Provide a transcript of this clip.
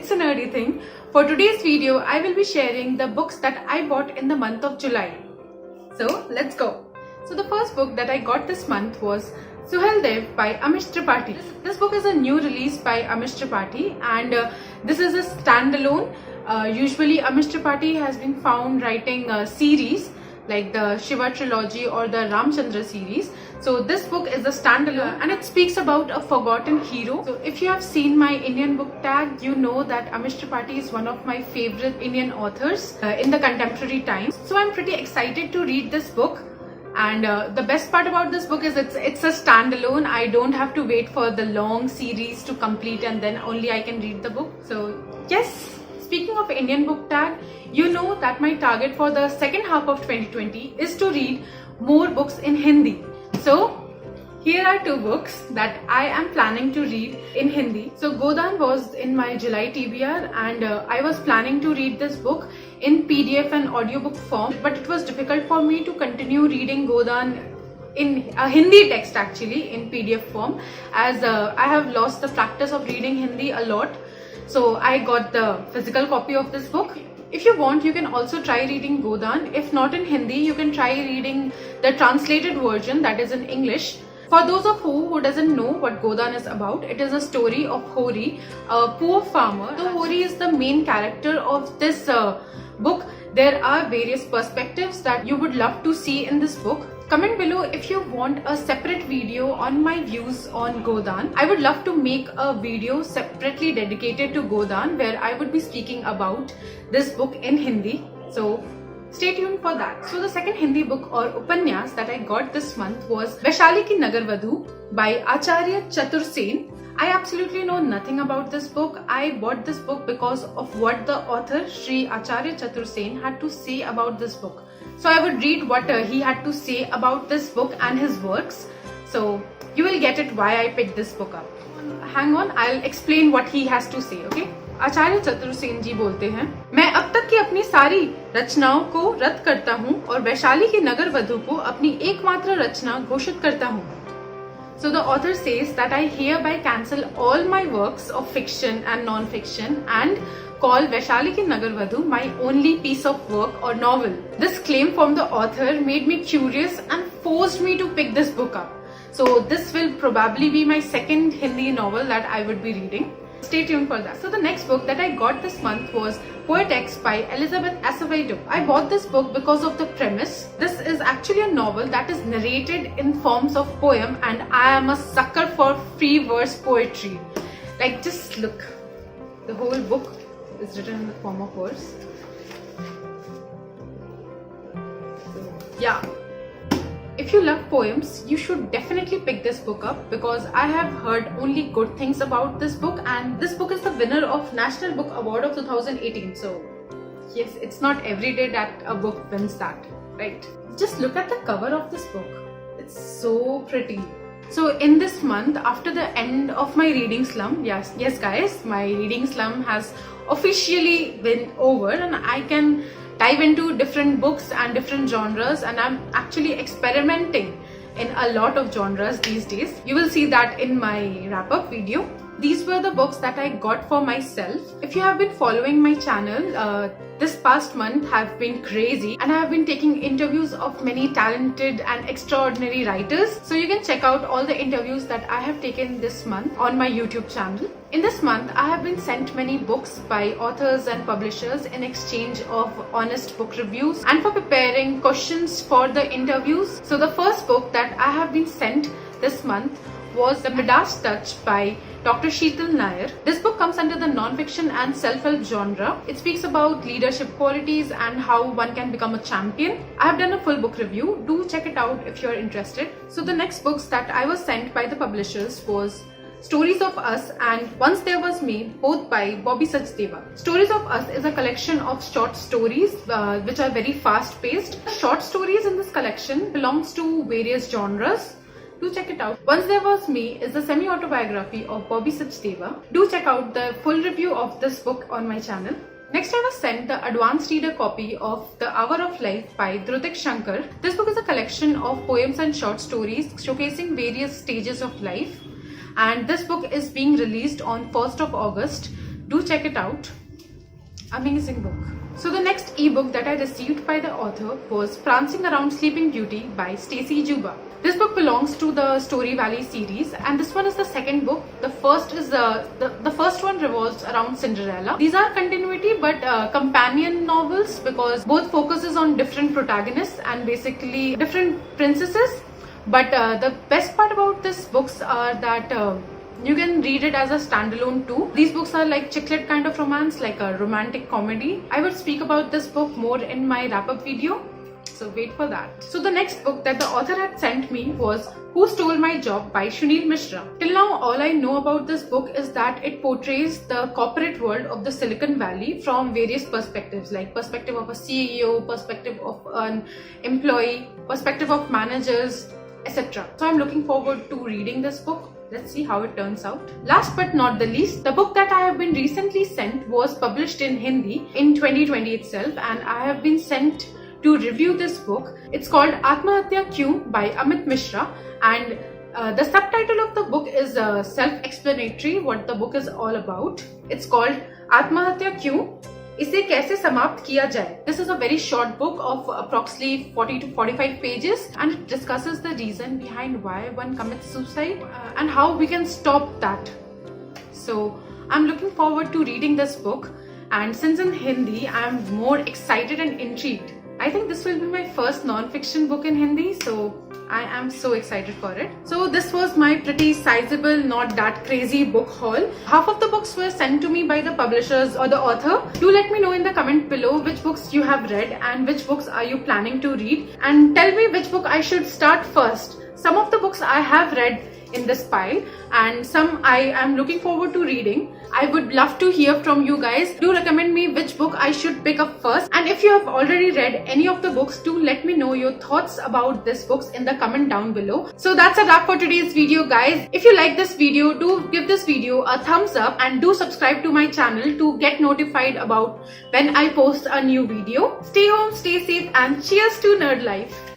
It's a Nerdy Thing. For today's video, I will be sharing the books that I bought in the month of July. So let's go. So the first book that I got this month was Suhel Dev by Amish Tripathi. This book is a new release by Amish Tripathi, and this is a standalone. Usually Amish Tripathi has been found writing a series like the Shiva trilogy or the Ramchandra series. So this book is a standalone and it speaks about a forgotten hero. So if you have seen my Indian book tag, you know that Amish Tripathi is one of my favorite Indian authors in the contemporary times. So I'm pretty excited to read this book. And the best part about this book is it's a standalone. I don't have to wait for the long series to complete and then only I can read the book. So yes. Speaking of Indian book tag, you know that my target for the second half of 2020 is to read more books in Hindi. So here are two books that I am planning to read in Hindi. So Godan was in my July TBR and I was planning to read this book in PDF and audiobook form, but it was difficult for me to continue reading Godan in a Hindi text actually in PDF form, as I have lost the practice of reading Hindi a lot. So I got the physical copy of this book. If you want, you can also try reading Godan. If not in Hindi, you can try reading the translated version that is in English. For those of you who doesn't know what Godan is about, it is a story of Hori, a poor farmer. So Hori is the main character of this book. There are various perspectives that you would love to see in this book. Comment below if you want a separate video on my views on Godan. I would love to make a video separately dedicated to Godan where I would be speaking about this book in Hindi. So stay tuned for that. So the second Hindi book or Upanyas that I got this month was Vaishali Ki Nagarvadhu by Acharya Chatur Sen. I absolutely know nothing about this book. I bought this book because of what the author Sri Acharya Chatur Sen had to say about this book. So I would read what he had to say about this book and his works. So you will get it why I picked this book up. Hang on, I'll explain what he has to say, okay? आचार्य चतुर सेन जी बोलते हैं, मैं अब तक की अपनी सारी रचनाओं को रद्द करता हूँ और वैशाली की नगर वधु को अपनी एकमात्र रचना घोषित करता हूँ. So the author says that I hereby cancel all my works of fiction and non-fiction and call Vaishali Ki Nagarvadhu my only piece of work or novel. This claim from the author made me curious and forced me to pick this book up. So this will probably be my second Hindi novel that I would be reading. Stay tuned for that. So the next book that I got this month was Poet X by Elizabeth Acevedo. I bought this book because of the premise. This is actually a novel that is narrated in forms of poem, and I am a sucker for free verse poetry. Like, just look. The whole book is written in the form of verse. So, yeah. If you love poems, you should definitely pick this book up because I have heard only good things about this book, and this book is the winner of National Book Award of 2018. So yes, it's not every day that a book wins that, right? Just look at the cover of this book. It's so pretty. So in this month, after the end of my reading slump, yes guys, my reading slump has officially been over and I can dive into different books and different genres, and I'm actually experimenting in a lot of genres these days. You will see that in my wrap-up video. These were the books that I got for myself. If you have been following my channel, this past month have been crazy and I have been taking interviews of many talented and extraordinary writers. So you can check out all the interviews that I have taken this month on my YouTube channel. In this month, I have been sent many books by authors and publishers in exchange of honest book reviews and for preparing questions for the interviews. So the first book that I have been sent this month was The Midas Touch by Dr. Sheetal Nair. This book comes under the non-fiction and self-help genre. It speaks about leadership qualities and how one can become a champion. I have done a full book review. Do check it out if you're interested. So the next books that I was sent by the publishers was Stories of Us and Once There Was Me, both by Bobby Sachdeva. Stories of Us is a collection of short stories which are very fast-paced. The short stories in this collection belongs to various genres. Do check it out. Once There Was Me is the semi-autobiography of Bobby Sachdeva. Do check out the full review of this book on my channel. Next, I was sent the advanced reader copy of The Hour of Life by Dhrutik Shankar. This book is a collection of poems and short stories showcasing various stages of life. And this book is being released on 1st of August Do check it out. Amazing book. So the next ebook that I received by the author was Prancing Around Sleeping Beauty by Stacey Juba. This book belongs to the Story Valley series, and this one is the second book. The first is the first one revolves around Cinderella. These are continuity but companion novels because both focuses on different protagonists and basically different princesses. But the best part about these books are that you can read it as a standalone too. These books are like chicklet kind of romance, like a romantic comedy. I will speak about this book more in my wrap-up video, so wait for that. So the next book that the author had sent me was Who Stole My Job by Sunil Mishra. Till now, all I know about this book is that it portrays the corporate world of the Silicon Valley from various perspectives, like perspective of a CEO, perspective of an employee, perspective of managers, etc. So I'm looking forward to reading this book. Let's see how it turns out. Last but not the least, the book that I have been recently sent was published in Hindi in 2020 itself, and I have been sent to review this book. It's called Atmahatya Kyun by Amit Mishra, and the subtitle of the book is self-explanatory what the book is all about. It's called Atmahatya Kyun, इसे कैसे समाप्त किया जाए. This is a very short book of approximately 40 to 45 pages, and it discusses the reason behind why one commits suicide and how we can stop that. So I'm looking forward to reading this book, and since in Hindi I'm more excited and intrigued. I think this will be my first non-fiction book in Hindi, so I am so excited for it. So this was my pretty sizable, not that crazy book haul. Half of the books were sent to me by the publishers or the author. Do let me know in the comment below which books you have read and which books are you planning to read, and tell me which book I should start first. Some of the books I have read in this pile and some I am looking forward to reading. I would love to hear from you guys. Do recommend me which book I should pick up first, and if you have already read any of the books, do let me know your thoughts about these books in the comment down below. So that's a wrap for today's video, guys. If you like this video, do give this video a thumbs up and do subscribe to my channel to get notified about when I post a new video. Stay home, stay safe, and cheers to nerd life.